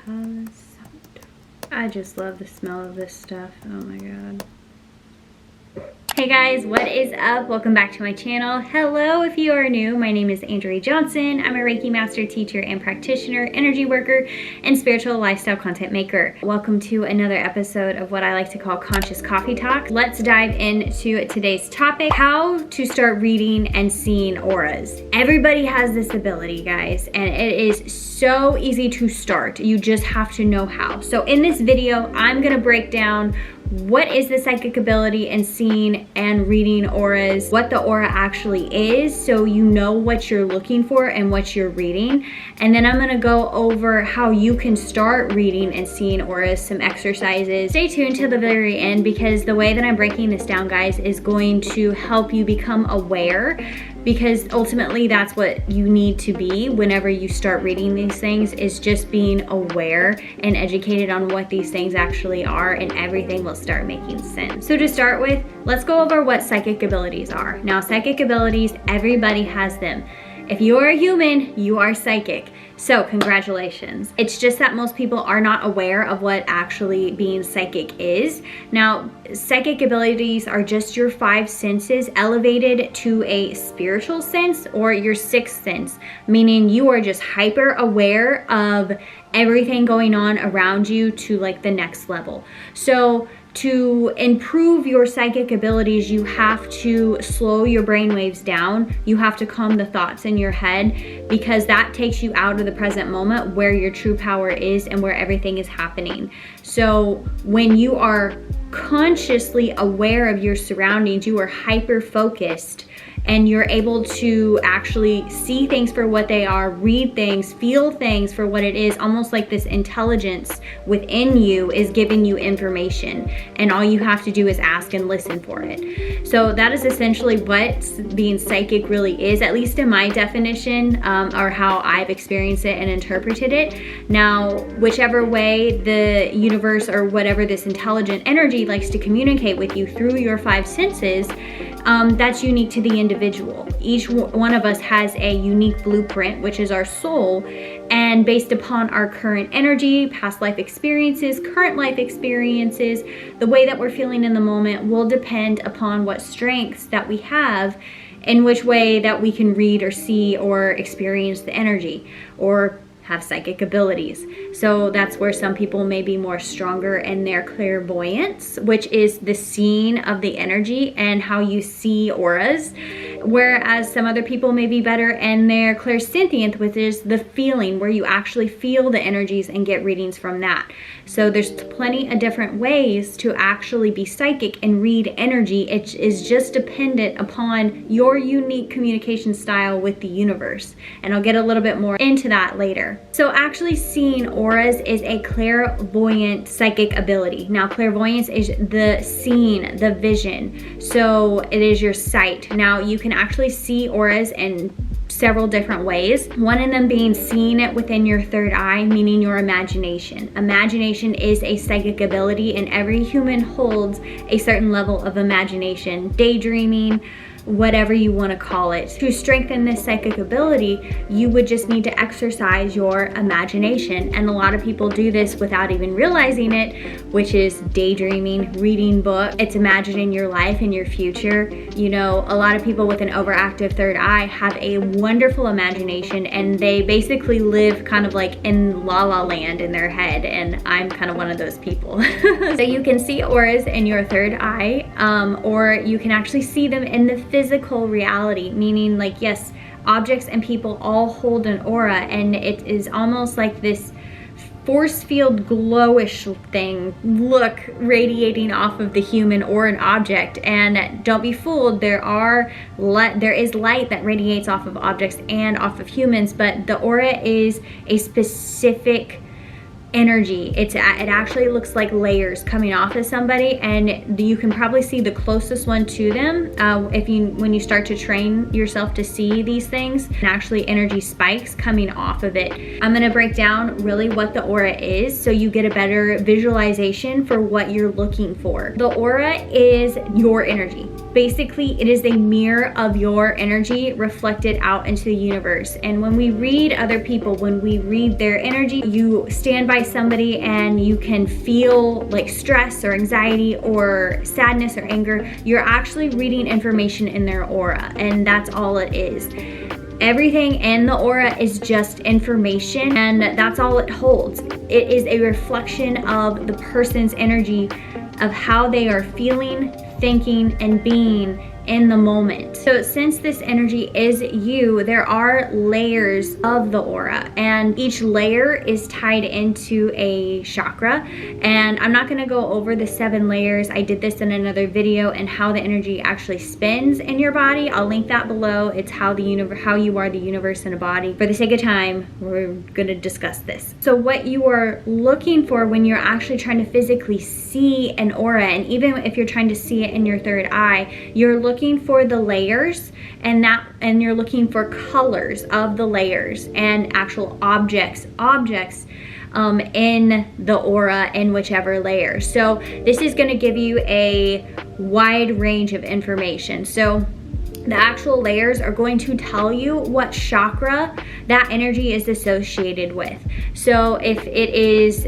Palo Santo. I just love the smell of this stuff. Oh my god. Hey guys, what is up? Welcome back to my channel. Hello if you are new. My name is Andrea Johnson. I'm a Reiki master, teacher, and practitioner, energy worker, and spiritual lifestyle content maker. Welcome to another episode of what I like to call Conscious Coffee Talk. Let's dive into today's topic, how to start reading and seeing auras. Everybody has this ability, guys, and it is so easy to start. You just have to know how. So in this video, I'm gonna break down what is the psychic ability and seeing and reading auras, what the aura actually is, so you know what you're looking for and what you're reading. And then I'm gonna go over how you can start reading and seeing auras, some exercises. Stay tuned to the very end, because the way that I'm breaking this down, guys, is going to help you become aware, because ultimately that's what you need to be whenever you start reading these things, is just being aware and educated on what these things actually are, and everything will start making sense. So to start with, let's go over what psychic abilities are. Now, psychic abilities, everybody has them. If you are a human, you are psychic. So congratulations. It's just that most people are not aware of what actually being psychic is. Now, psychic abilities are just your five senses elevated to a spiritual sense, or your sixth sense, meaning you are just hyper aware of everything going on around you to like the next level. So to improve your psychic abilities, you have to slow your brain waves down. You have to calm the thoughts in your head, because that takes you out of the present moment where your true power is and where everything is happening. So when you are consciously aware of your surroundings, you are hyper focused, and you're able to actually see things for what they are, read things, feel things for what it is, almost like this intelligence within you is giving you information, and all you have to do is ask and listen for it. So that is essentially what being psychic really is, at least in my definition, or how I've experienced it and interpreted it. Now, whichever way the universe or whatever this intelligent energy likes to communicate with you through your five senses, that's unique to the individual. Each one of us has a unique blueprint, which is our soul, and based upon our current energy, past life experiences, current life experiences, the way that we're feeling in the moment will depend upon what strengths that we have, in which way that we can read or see or experience the energy, or have psychic abilities. So that's where some people may be more stronger in their clairvoyance, which is the seeing of the energy and how you see auras, whereas some other people may be better in their clairsentient, which is the feeling, where you actually feel the energies and get readings from that. So there's plenty of different ways to actually be psychic and read energy. It is just dependent upon your unique communication style with the universe, and I'll get a little bit more into that later. So actually seeing auras is a clairvoyant psychic ability. Now, clairvoyance is the seeing, the vision. So it is your sight. Now, you can actually see auras in several different ways. One of them being seeing it within your third eye, meaning your imagination. Imagination is a psychic ability, and every human holds a certain level of imagination, daydreaming, whatever you want to call it. To strengthen this psychic ability, you would just need to exercise your imagination, and a lot of people do this without even realizing it, which is daydreaming, reading books. It's imagining your life and your future. You know, a lot of people with an overactive third eye have a wonderful imagination, and they basically live kind of like in la la land in their head, and I'm kind of one of those people. So you can see auras in your third eye, or you can actually see them in the physical reality, meaning like, yes, objects and people all hold an aura, and it is almost like this force field glowish thing look radiating off of the human or an object. And don't be fooled, there is light that radiates off of objects and off of humans, but the aura is a specific energy. It actually looks like layers coming off of somebody, and you can probably see the closest one to them when you start to train yourself to see these things, and actually energy spikes coming off of it. I'm going to break down really what the aura is, so you get a better visualization for what you're looking for. The aura is your energy. Basically, it is a mirror of your energy reflected out into the universe. And when we read other people, when we read their energy, you stand by by somebody and you can feel like stress or anxiety or sadness or anger, you're actually reading information in their aura, and that's all it is. Everything in the aura is just information, and that's all it holds. It is a reflection of the person's energy, of how they are feeling, thinking, and being in the moment. So since this energy is you, there are layers of the aura, and each layer is tied into a chakra. And I'm not going to go over the 7 layers. I did this in another video, and how the energy actually spins in your body. I'll link that below. It's how you are the universe in a body. For the sake of time, we're going to discuss this. So what you are looking for when you're actually trying to physically see an aura, and even if you're trying to see it in your third eye, you're looking for the layers, and you're looking for colors of the layers and actual objects in the aura in whichever layer. So this is going to give you a wide range of information. So the actual layers are going to tell you what chakra that energy is associated with. So if it is,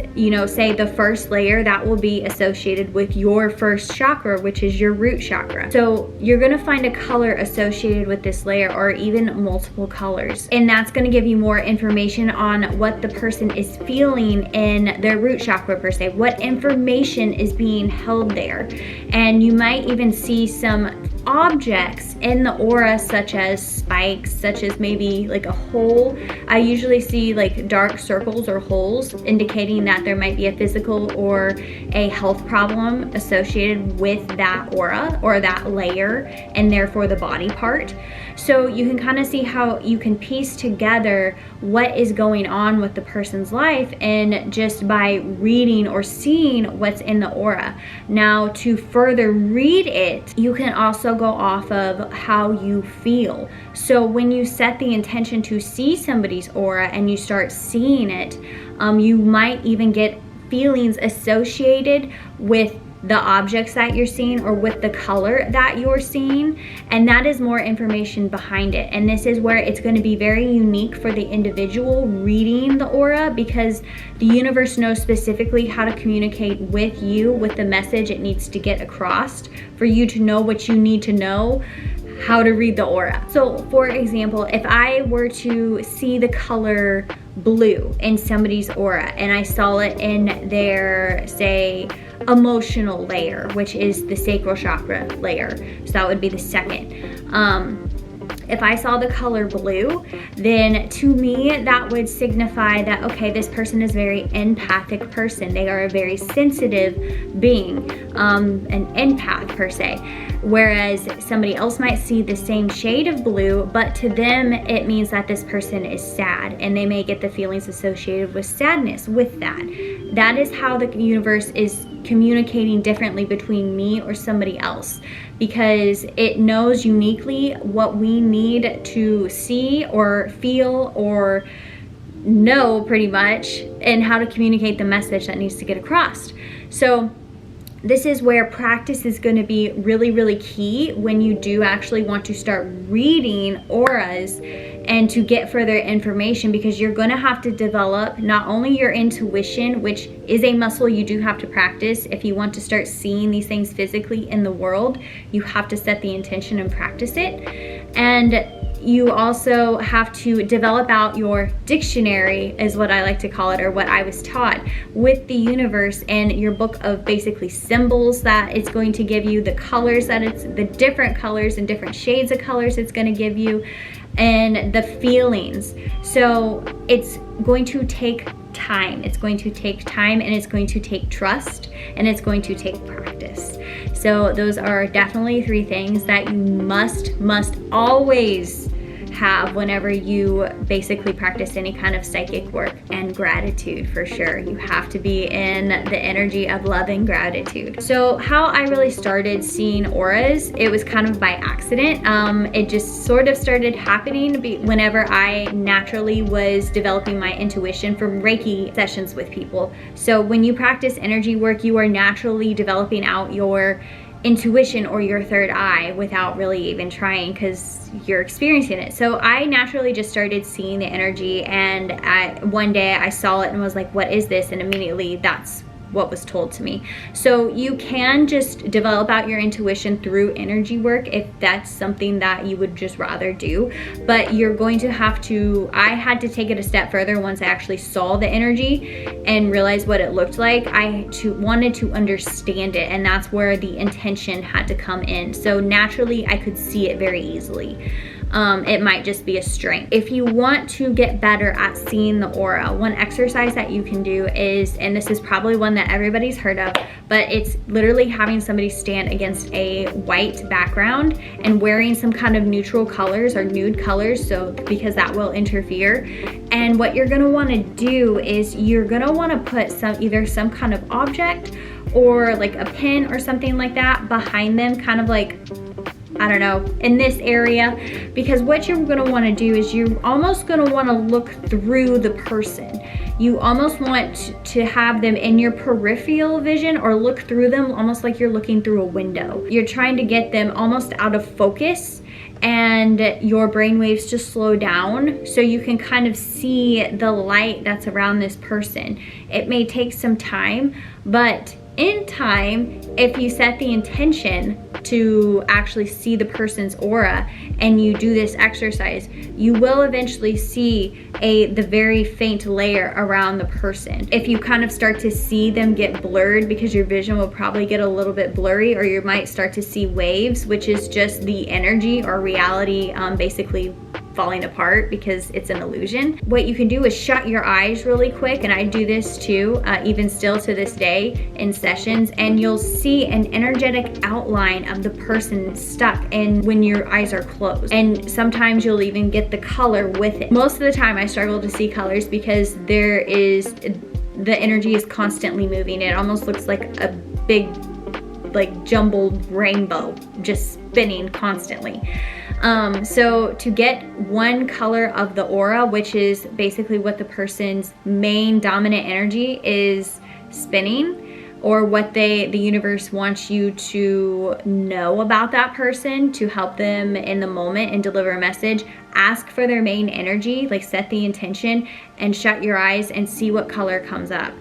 say the first layer, that will be associated with your first chakra, which is your root chakra. So you're going to find a color associated with this layer, or even multiple colors. And that's going to give you more information on what the person is feeling in their root chakra per se, what information is being held there. And you might even see some objects in the aura, such as spikes, such as maybe like a hole. I usually see like dark circles or holes, indicating that there might be a physical or a health problem associated with that aura or that layer, and therefore the body part. So you can kind of see how you can piece together what is going on with the person's life, and just by reading or seeing what's in the aura. Now, to further read it, you can also go off of how you feel. So when you set the intention to see somebody's aura and you start seeing it, you might even get feelings associated with the objects that you're seeing, or with the color that you're seeing, and that is more information behind it. And this is where it's going to be very unique for the individual reading the aura, because the universe knows specifically how to communicate with you, with the message it needs to get across for you to know what you need to know, how to read the aura. So for example, if I were to see the color blue in somebody's aura, and I saw it in their, say, emotional layer, which is the sacral chakra layer, so that would be the second. If I saw the color blue, then to me that would signify that, okay, this person is a very empathic person. They are a very sensitive being, an empath per se. Whereas somebody else might see the same shade of blue, but to them it means that this person is sad, and they may get the feelings associated with sadness with that. That is how the universe is communicating differently between me or somebody else, because it knows uniquely what we need to see or feel or know, pretty much, and how to communicate the message that needs to get across. So this is where practice is going to be really, really key when you do actually want to start reading auras and to get further information, because you're going to have to develop not only your intuition, which is a muscle you do have to practice. If you want to start seeing these things physically in the world, you have to set the intention and practice it. And you also have to develop out your dictionary, is what I like to call it, or what I was taught, with the universe, and your book of basically symbols that it's going to give you, the colors that it's, the different colors and different shades of colors it's going to give you, and the feelings. So it's going to take time. It's going to take time, and it's going to take trust, and it's going to take practice. So those are definitely 3 things that you must always have whenever you basically practice any kind of psychic work. And gratitude, for sure. You have to be in the energy of love and gratitude. So how I really started seeing auras, it was kind of by accident. It just sort of started happening whenever I naturally was developing my intuition from Reiki sessions with people. So when you practice energy work, you are naturally developing out your intuition or your third eye without really even trying, because you're experiencing it. So I naturally just started seeing the energy, and one day I saw it and was like, what is this? And immediately that's what was told to me. So you can just develop out your intuition through energy work if that's something that you would just rather do, but you're going to have to, I had to take it a step further once I actually saw the energy and realized what it looked like. I wanted to understand it, and that's where the intention had to come in. So naturally I could see it very easily. It might just be a strength. If you want to get better at seeing the aura, one exercise that you can do is, and this is probably one that everybody's heard of, but it's literally having somebody stand against a white background and wearing some kind of neutral colors or nude colors, so because that will interfere. And what you're gonna wanna do is you're gonna wanna put either some kind of object or like a pin or something like that behind them, kind of like, I don't know, in this area, because what you're gonna wanna do is you're almost gonna wanna look through the person. You almost want to have them in your peripheral vision, or look through them almost like you're looking through a window. You're trying to get them almost out of focus and your brainwaves to slow down so you can kind of see the light that's around this person. It may take some time, but in time, if you set the intention to actually see the person's aura and you do this exercise, you will eventually see the very faint layer around the person. If you kind of start to see them get blurred, because your vision will probably get a little bit blurry, or you might start to see waves, which is just the energy or reality basically falling apart because it's an illusion. What you can do is shut your eyes really quick, and I do this too, even still to this day in sessions, and you'll see an energetic outline of the person stuck in when your eyes are closed. And sometimes you'll even get the color with it. Most of the time I struggle to see colors because the energy is constantly moving. It almost looks like a big, like jumbled rainbow just spinning constantly. So to get one color of the aura, which is basically what the person's main dominant energy is spinning, or what the universe wants you to know about that person to help them in the moment and deliver a message, ask for their main energy, like set the intention and shut your eyes and see what color comes up.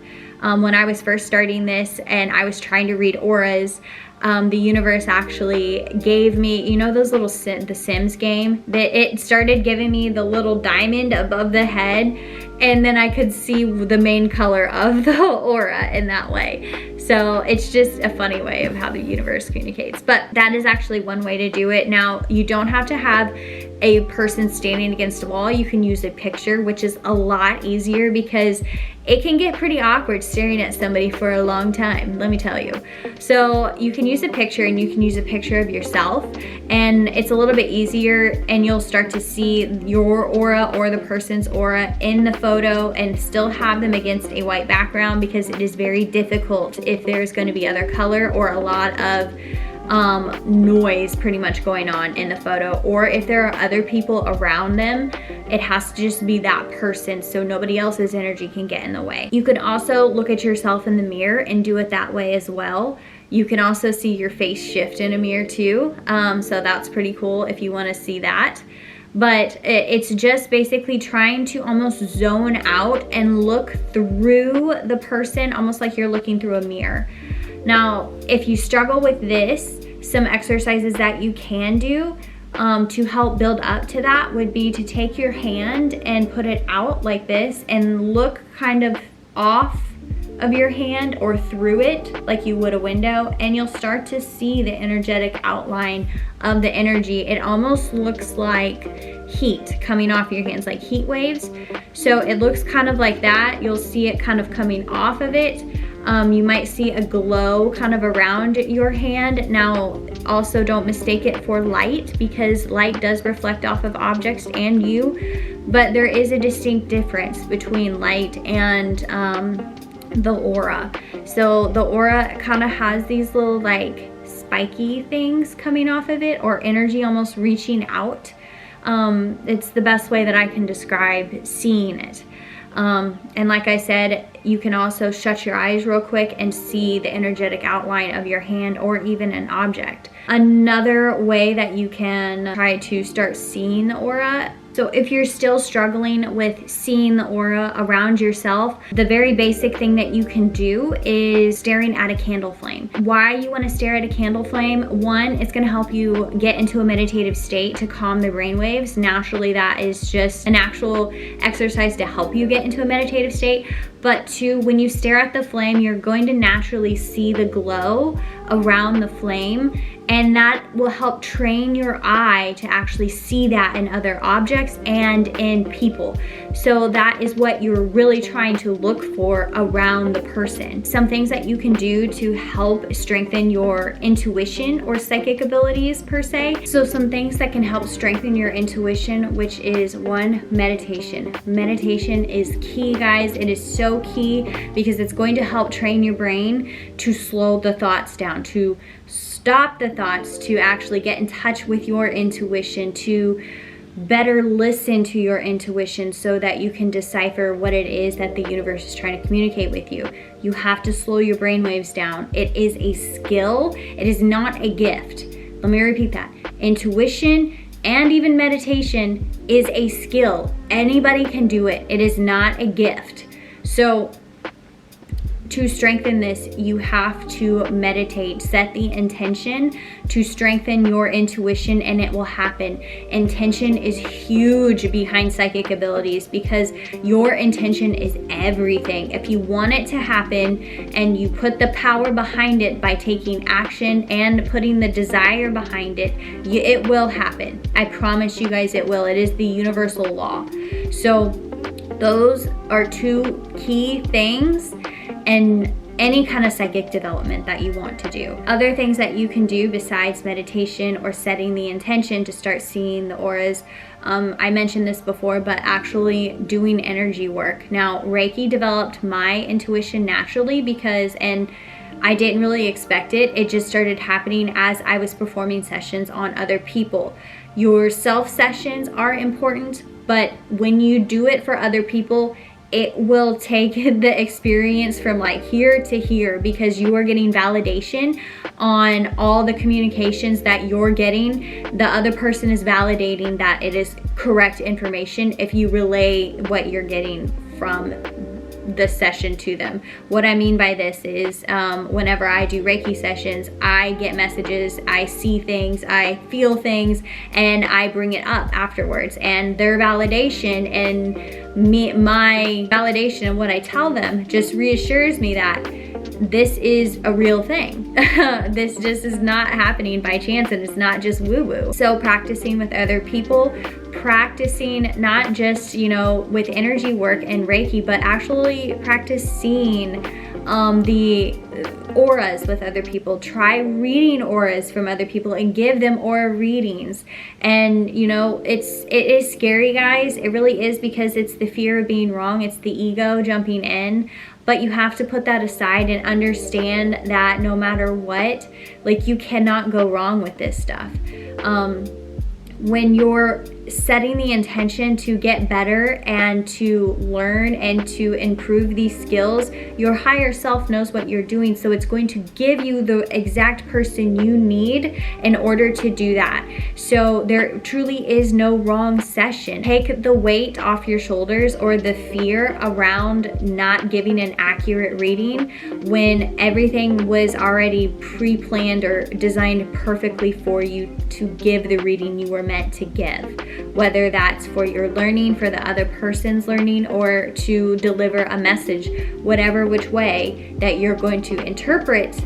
When I was first starting this and I was trying to read auras, the universe actually gave me, you know those little the Sims game? It started giving me the little diamond above the head, and then I could see the main color of the aura in that way. So it's just a funny way of how the universe communicates. But that is actually one way to do it. Now, you don't have to have a person standing against a wall. You can use a picture, which is a lot easier because it can get pretty awkward staring at somebody for a long time, let me tell you. So you can use a picture, and you can use a picture of yourself, and it's a little bit easier, and you'll start to see your aura or the person's aura in the photo and still have them against a white background, because it is very difficult if there's going to be other color or a lot of noise pretty much going on in the photo, or if there are other people around them, it has to just be that person so nobody else's energy can get in the way. You can also look at yourself in the mirror and do it that way as well. You can also see your face shift in a mirror too, so that's pretty cool if you want to see that. But it's just basically trying to almost zone out and look through the person, almost like you're looking through a mirror. Now, if you struggle with this, some exercises that you can do to help build up to that would be to take your hand and put it out like this and look kind of off of your hand or through it like you would a window, and you'll start to see the energetic outline of the energy. It almost looks like heat coming off your hands, like heat waves. So it looks kind of like that. You'll see it kind of coming off of it. You might see a glow kind of around your hand. Now, also don't mistake it for light, because light does reflect off of objects and you, but there is a distinct difference between light and the aura. So the aura kind of has these little like spiky things coming off of it, or energy almost reaching out. It's the best way that I can describe seeing it. And like I said, you can also shut your eyes real quick and see the energetic outline of your hand or even an object. Another way that you can try to start seeing the aura, so if you're still struggling with seeing the aura around yourself, the very basic thing that you can do is staring at a candle flame. Why you want to stare at a candle flame? One, it's going to help you get into a meditative state to calm the brain waves. Naturally, that is just an actual exercise to help you get into a meditative state. But two, when you stare at the flame, you're going to naturally see the glow around the flame, and that will help train your eye to actually see that in other objects and in people. So that is what you're really trying to look for around the person. Some things that you can do to help strengthen your intuition or psychic abilities per se. So some things that can help strengthen your intuition, which is one, meditation. Meditation is key, guys. It is so key because it's going to help train your brain to slow the thoughts down, to stop the thoughts, to actually get in touch with your intuition, to better listen to your intuition so that you can decipher what it is that the universe is trying to communicate with you. You have to slow your brain waves down. It is a skill. It is not a gift. Let me repeat that. Intuition and even meditation is a skill. Anybody can do it. It is not a gift. So to strengthen this, you have to meditate, set the intention to strengthen your intuition, and it will happen. Intention is huge behind psychic abilities because your intention is everything. If you want it to happen and you put the power behind it by taking action and putting the desire behind it, it will happen. I promise you guys it will. It is the universal law. So those are two key things in any kind of psychic development that you want to do. Other things that you can do besides meditation or setting the intention to start seeing the auras, I mentioned this before, but actually doing energy work. Now, Reiki developed my intuition naturally because, and I didn't really expect it. It just started happening as I was performing sessions on other people. Your self sessions are important, but when you do it for other people, it will take the experience from like here to here because you are getting validation on all the communications that you're getting. The other person is validating that it is correct information if you relay what you're getting from the session to them. What I mean by this is whenever I do Reiki sessions, I get messages, I see things, I feel things, and I bring it up afterwards. And their validation and my validation and what I tell them just reassures me that this is a real thing. This just is not happening by chance, and it's not just woo-woo. So practicing with other people, practicing not just, you know, with energy work and Reiki, but actually practice seeing the auras with other people. Try reading auras from other people and give them aura readings. And you know, it is scary, guys. It really is, because it's the fear of being wrong. It's the ego jumping in. But you have to put that aside and understand that no matter what, like, you cannot go wrong with this stuff. When you're setting the intention to get better and to learn and to improve these skills, your higher self knows what you're doing, so it's going to give you the exact person you need in order to do that. So there truly is no wrong session. Take the weight off your shoulders or the fear around not giving an accurate reading when everything was already pre-planned or designed perfectly for you to give the reading you were meant to give. Whether that's for your learning, for the other person's learning, or to deliver a message, whatever which way that you're going to interpret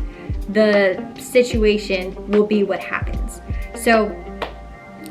the situation will be what happens. So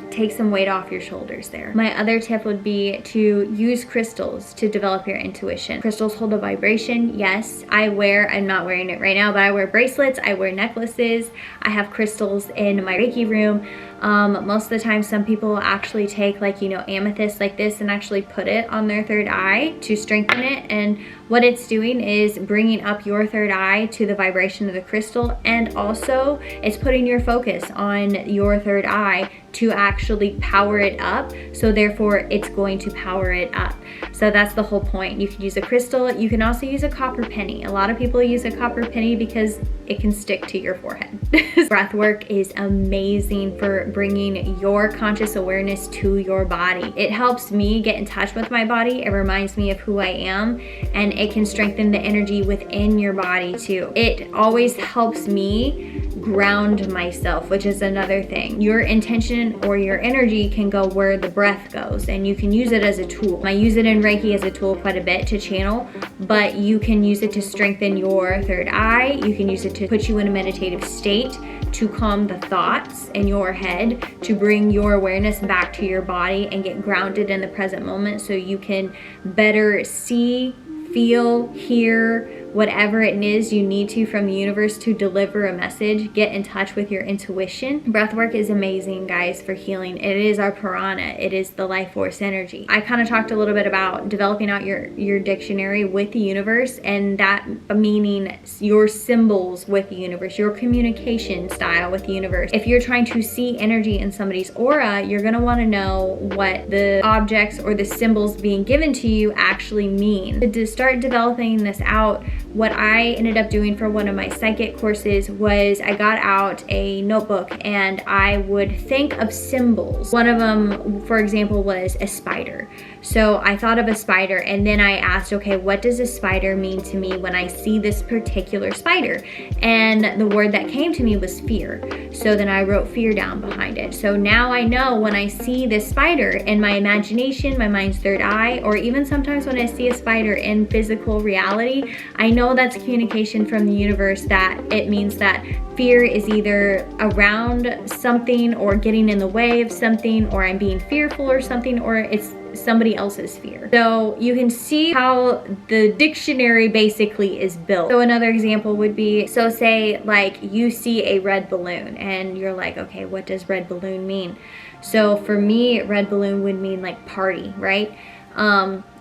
take some weight off your shoulders there. My other tip would be to use crystals to develop your intuition. Crystals hold a vibration. Yes, I'm not wearing it right now, but I wear bracelets, I wear necklaces, I have crystals in my Reiki room. Most of the time, some people will actually take like, you know, amethyst like this and actually put it on their third eye to strengthen it. And what it's doing is bringing up your third eye to the vibration of the crystal, and also it's putting your focus on your third eye to actually power it up. So therefore it's going to power it up. So that's the whole point. You can use a crystal. You can also use a copper penny. A lot of people use a copper penny because it can stick to your forehead. Breath work is amazing for bringing your conscious awareness to your body. It helps me get in touch with my body. It reminds me of who I am, and it can strengthen the energy within your body too. It always helps me ground myself, which is another thing. Your intention or your energy can go where the breath goes, and you can use it as a tool. I use it in Reiki as a tool quite a bit to channel, but you can use it to strengthen your third eye. You can use it to put you in a meditative state, to calm the thoughts in your head, to bring your awareness back to your body and get grounded in the present moment so you can better see, feel, hear, whatever it is you need to from the universe to deliver a message. Get in touch with your intuition. Breathwork is amazing, guys, for healing. It is our prana. It is the life force energy. I kind of talked a little bit about developing out your dictionary with the universe, and that meaning your symbols with the universe, your communication style with the universe. If you're trying to see energy in somebody's aura, you're going to want to know what the objects or the symbols being given to you actually mean. To start developing this out, what I ended up doing for one of my psychic courses was I got out a notebook and I would think of symbols. One of them, for example, was a spider. So I thought of a spider, and then I asked, okay, what does a spider mean to me when I see this particular spider? And the word that came to me was fear. So then I wrote fear down behind it. So now I know when I see this spider in my imagination, my mind's third eye, or even sometimes when I see a spider in physical reality, I know that's communication from the universe, that it means that fear is either around something or getting in the way of something, or I'm being fearful or something, or it's somebody else's fear. So you can see how the dictionary basically is built. So another example would be, so say like you see a red balloon and you're like, okay, what does red balloon mean? So for me, red balloon would mean like party, right?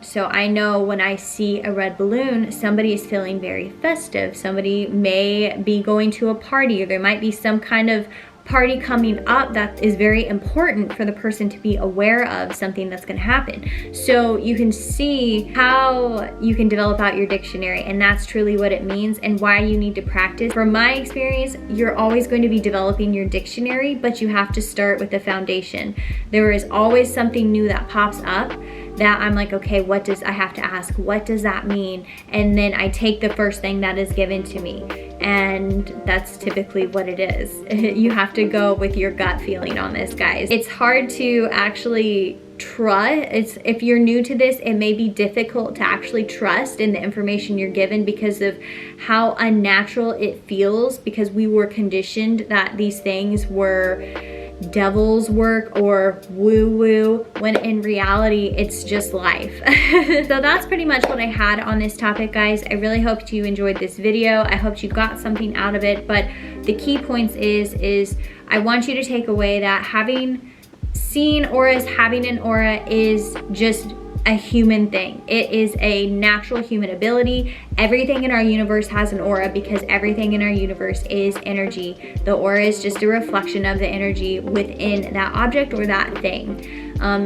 So I know when I see a red balloon, somebody is feeling very festive. Somebody may be going to a party, or there might be some kind of party coming up that is very important for the person to be aware of, something that's going to happen. So you can see how you can develop out your dictionary, and that's truly what it means and why you need to practice. From my experience, you're always going to be developing your dictionary, but you have to start with the foundation. There is always something new that pops up that I'm like, okay, I have to ask, what does that mean? And then I take the first thing that is given to me. And that's typically what it is. You have to go with your gut feeling on this, guys. It's hard to actually trust. If you're new to this, it may be difficult to actually trust in the information you're given because of how unnatural it feels, because we were conditioned that these things were devil's work or woo-woo, when in reality it's just life. So that's pretty much what I had on this topic, guys. I really hope you enjoyed this video. I hope you got something out of it, but the key points is I want you to take away that seeing auras, having an aura is just a human thing. It is a natural human ability. Everything in our universe has an aura because everything in our universe is energy. The aura is just a reflection of the energy within that object or that thing.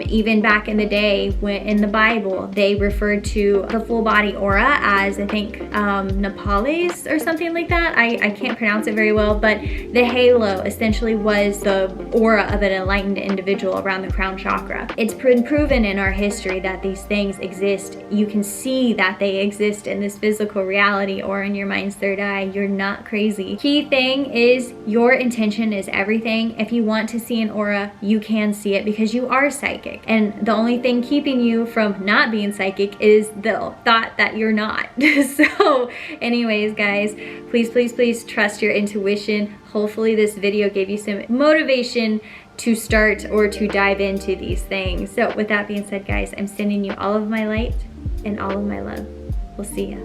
Even back in the day, when in the Bible, they referred to the full body aura as, I think, Nepalese or something like that. I can't pronounce it very well, but the halo essentially was the aura of an enlightened individual around the crown chakra. It's been proven in our history that these things exist. You can see that they exist in this physical reality or in your mind's third eye. You're not crazy. Key thing is your intention is everything. If you want to see an aura, you can see it because you are psychic. And the only thing keeping you from not being psychic is the thought that you're not. So anyways, guys, please trust your intuition. Hopefully this video gave you some motivation to start or to dive into these things. So with that being said, guys, I'm sending you all of my light and all of my love. We'll see ya.